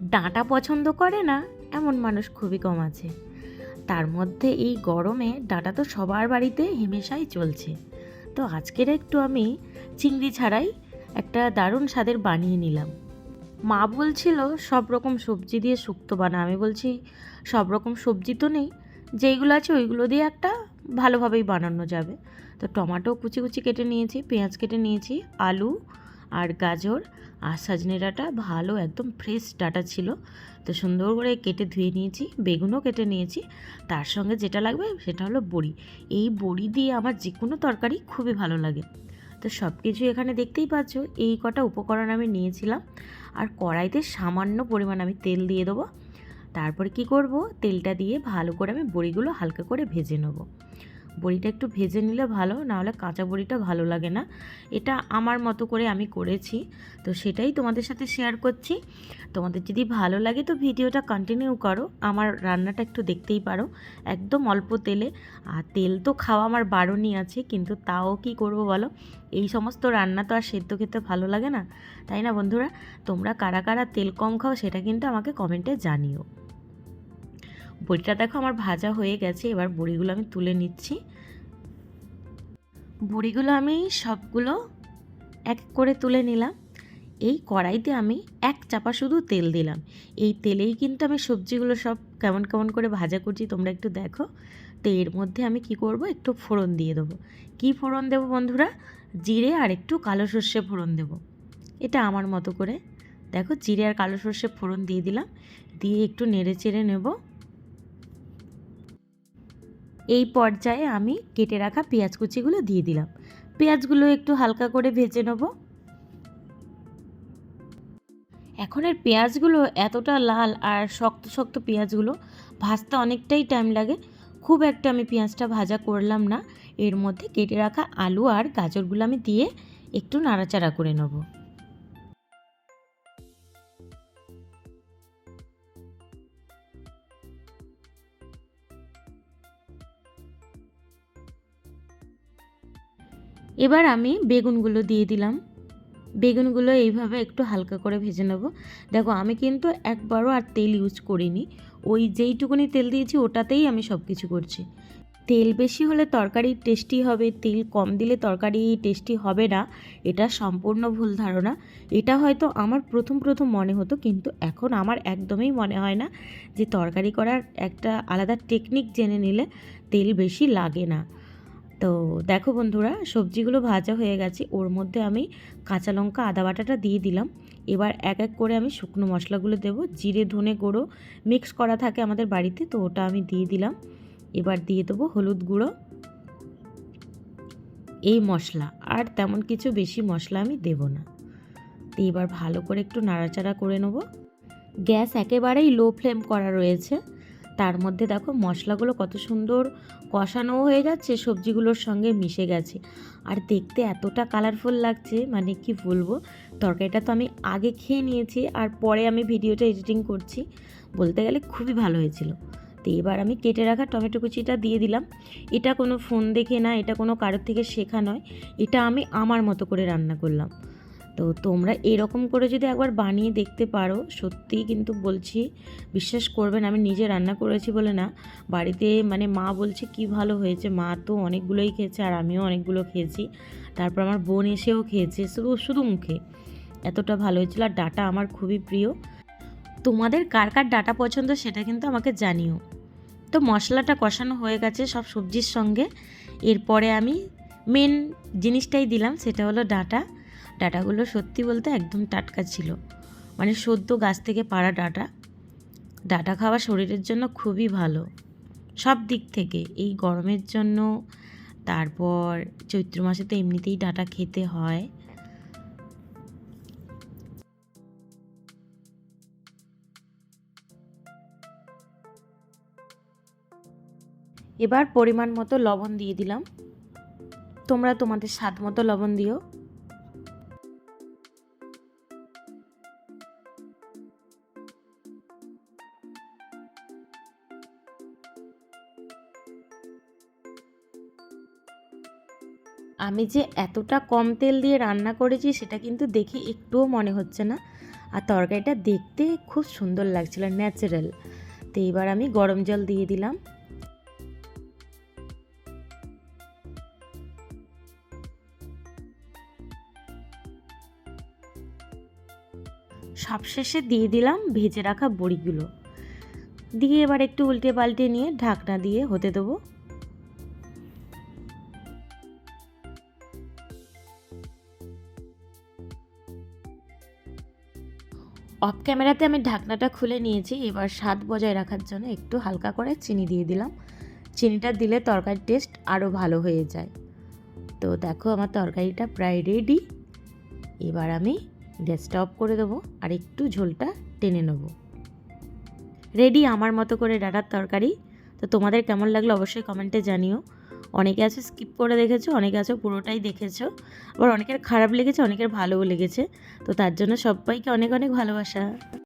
ডাঁটা পছন্দ করে না এমন মানুষ খুবই কম আছে। তার মধ্যে এই গরমে ডাঁটা তো সবার বাড়িতে হেমেশাই চলছে। তো আজকের একটু আমি চিংড়ি ছাড়াই একটা দারুণ স্বাদের বানিয়ে নিলাম। মা বলছিল সব রকম সবজি দিয়ে শুক্তো বানা। আমি বলছি সব রকম সবজি তো নেই, যেইগুলো আছে ওইগুলো দিয়ে একটা ভালোভাবেই বানানো যাবে। তো টমেটো কুচি কুচি কেটে নিয়েছি, পেঁয়াজ কেটে নিয়েছি, আলু আর গাজর আর সজনে ডাঁটা ভালো একদম ফ্রেশ ডাঁটা ছিল, তো সুন্দর করে কেটে ধুয়ে নিয়েছি। বেগুনও কেটে নিয়েছি। তার সঙ্গে যেটা লাগবে সেটা হলো বড়ি। এই বড়ি দিয়ে আমার যে কোনো তরকারি খুবই ভালো লাগে। তো সব কিছু এখানে দেখতেই পাচ্ছ, এই কটা উপকরণ আমি নিয়েছিলাম। আর কড়াইতে সামান্য পরিমাণ আমি তেল দিয়ে দেবো। তারপরে কি করব, তেলটা দিয়ে ভালো করে আমি বড়িগুলো হালকা করে ভেজে নেব। বড়িটা একটু ভেজে নিলে ভালো, নাহলে কাঁচা বড়িটা ভালো লাগে না। এটা আমার মতো করে আমি করেছি, তো সেটাই তোমাদের সাথে শেয়ার করছি। তোমাদের যদি ভালো লাগে তো ভিডিওটা কন্টিনিউ করো, আমার রান্নাটা একটু দেখতেই পারো একদম অল্প তেলে। আর তেল তো খাওয়া আমার বারণই আছে, কিন্তু তাও কি করব বলো, এই সমস্ত রান্না তো আর সেদ্ধ খেতে ভালো লাগে না, তাই না বন্ধুরা? তোমরা কারা কারা তেল কম খাও সেটা কিন্তু আমাকে কমেন্টে জানিও। বড়িটা দেখো আমার ভাজা হয়ে গেছে, এবার বড়িগুলো আমি তুলে নিচ্ছি। বড়িগুলো আমি সবগুলো এক করে তুলে নিলাম। এই কড়াইতে আমি এক চাপা শুধু তেল দিলাম। এই তেলেই কিন্তু আমি সবজিগুলো সব কেমন কেমন করে ভাজা করছি, তোমরা একটু দেখো। তো এর মধ্যে আমি কি করব, একটু ফোড়ন দিয়ে দেবো। কি ফোড়ন দেবো বন্ধুরা? জিরে আর একটু কালো সর্ষে ফোড়ন দেবো, এটা আমার মতো করে। দেখো, জিরে আর কালো সর্ষে ফোড়ন দিয়ে দিলাম, দিয়ে একটু নেড়ে চেড়ে নেব। এই পর্যায়ে আমি কেটে রাখা পেঁয়াজ কুচিগুলো দিয়ে দিলাম। পেঁয়াজগুলো একটু হালকা করে ভেজে নেব। এখন এর পেঁয়াজগুলো এতটা লাল আর শক্ত শক্ত পেঁয়াজগুলো ভাজতে অনেকটাই টাইম লাগে। খুব একটা আমি পেঁয়াজটা ভাজা করলাম না। এর মধ্যে কেটে রাখা আলু আর গাজরগুলো আমি দিয়ে একটু নাড়াচাড়া করে নেব। এবার আমি বেগুনগুলো দিয়ে দিলাম। বেগুনগুলো এইভাবে একটু হালকা করে ভেজে নেব। দেখো, আমি কিন্তু একবারও আর তেল ইউজ করিনি, ওই যেইটুকুনি তেল দিয়েছি ওটাতেই আমি সব কিছু করছি। তেল বেশি হলে তরকারি টেস্টি হবে, তেল কম দিলে তরকারি টেস্টি হবে না, এটা সম্পূর্ণ ভুল ধারণা। এটা হয়তো আমার প্রথম প্রথম মনে হতো, কিন্তু এখন আমার একদমই মনে হয় না। যে তরকারি করার একটা আলাদা টেকনিক জেনে নিলে তেল বেশি লাগে না। তো দেখো বন্ধুরা, সবজিগুলো ভাজা হয়ে গেছে, ওর মধ্যে আমি কাঁচা লঙ্কা আদা বাটাটা দিয়ে দিলাম। এবার এক এক করে আমি শুকনো মশলাগুলো দেবো। জিরে ধনে গুঁড়ো মিক্স করা থাকে আমাদের বাড়িতে, তো ওটা আমি দিয়ে দিলাম। এবার দিয়ে দেবো হলুদ গুঁড়ো, এই মশলা। আর তেমন কিছু বেশি মশলা আমি দেব না। তো এবার ভালো করে একটু নাড়াচাড়া করে নেব। গ্যাস একেবারেই লো ফ্লেম করা রয়েছে। তার মধ্যে দেখো মশলাগুলো কত সুন্দর কষানো হয়ে যাচ্ছে, সবজিগুলোর সঙ্গে মিশে গেছে। আর দেখতে এতটা কালারফুল লাগছে, মানে কি বলবো। তরকারিটা তো আমি আগে খেয়ে নিয়েছি, আর পরে আমি ভিডিওটা এডিটিং করছি, বলতে গেলে খুবই ভালো হয়েছিল। তো এবার আমি কেটে রাখা টমেটো কুচিটা দিয়ে দিলাম। এটা কোনো ফোন দেখে না, এটা কোনো কারোর থেকে শেখা নয়, এটা আমি আমার মতো করে রান্না করলাম। তো তোমরা এরকম করে যদি একবার বানিয়ে দেখতে পারো, সত্যিই কিন্তু বলছি, বিশ্বাস করবেন, আমি নিজে রান্না করেছি বলে না, বাড়িতে মানে মা বলছে কি ভালো হয়েছে। মা তো অনেকগুলোই খেয়েছে আর আমিও অনেকগুলো খেয়েছি, তারপর আমার বোন এসেও খেয়েছে, শুধু শুধু মুখে। এতটা ভালো হয়েছিল। আর ডাঁটা আমার খুবই প্রিয়। তোমাদের কার কার ডাঁটা পছন্দ সেটা কিন্তু আমাকে জানিও। তো মশলাটা কষানো হয়ে গেছে সব সবজির সঙ্গে। এরপরে আমি মেন জিনিসটাই দিলাম, সেটা হলো ডাঁটা। ডাঁটাগুলো সত্যি বলতে একদম টাটকা ছিল, মানে সদ্য গাছ থেকে পাড়া ডাঁটা। ডাঁটা খাওয়া শরীরের জন্য খুবই ভালো সব দিক থেকে, এই গরমের জন্য। তারপর চৈত্র মাসে তো এমনিতেই ডাঁটা খেতে হয়। এবার পরিমাণ মতো লবণ দিয়ে দিলাম। তোমরা তোমাদের স্বাদ মতো লবণ দিও। আমি যে এতটা কম তেল দিয়ে রান্না করেছি সেটা কিন্তু দেখে একটুও মনে হচ্ছে না। আর তরকারিটা দেখতে খুব সুন্দর লাগছিল, ন্যাচারাল। তো এবার আমি গরম জল দিয়ে দিলাম। সবশেষে দিয়ে দিলাম ভেজে রাখা বড়িগুলো, দিয়ে এবার একটু উল্টে পাল্টে নিয়ে ঢাকনা দিয়ে হতে দেবো। অফ ক্যামেরাতে আমি ঢাকনাটা খুলে নিয়েছি। এবার স্বাদ বজায় রাখার জন্য একটু হালকা করে চিনি দিয়ে দিলাম। চিনিটা দিলে তরকারির টেস্ট আরও ভালো হয়ে যায়। তো দেখো আমার তরকারিটা প্রায় রেডি। এবার আমি গ্যাসটা অফ করে দেবো আর একটু ঝোলটা টেনে নেব। রেডি আমার মতো করে ডাঁটার তরকারি। তো তোমাদের কেমন লাগলো অবশ্যই কমেন্টে জানিও। অনেকে আছে স্কিপ করে দেখেছো, অনেকে আছে পুরোটাই দেখেছো, আবার অনেকের খারাপ লেগেছে, অনেকের ভালোও লেগেছে। তো তার জন্য সবাইকে অনেক অনেক ভালোবাসা।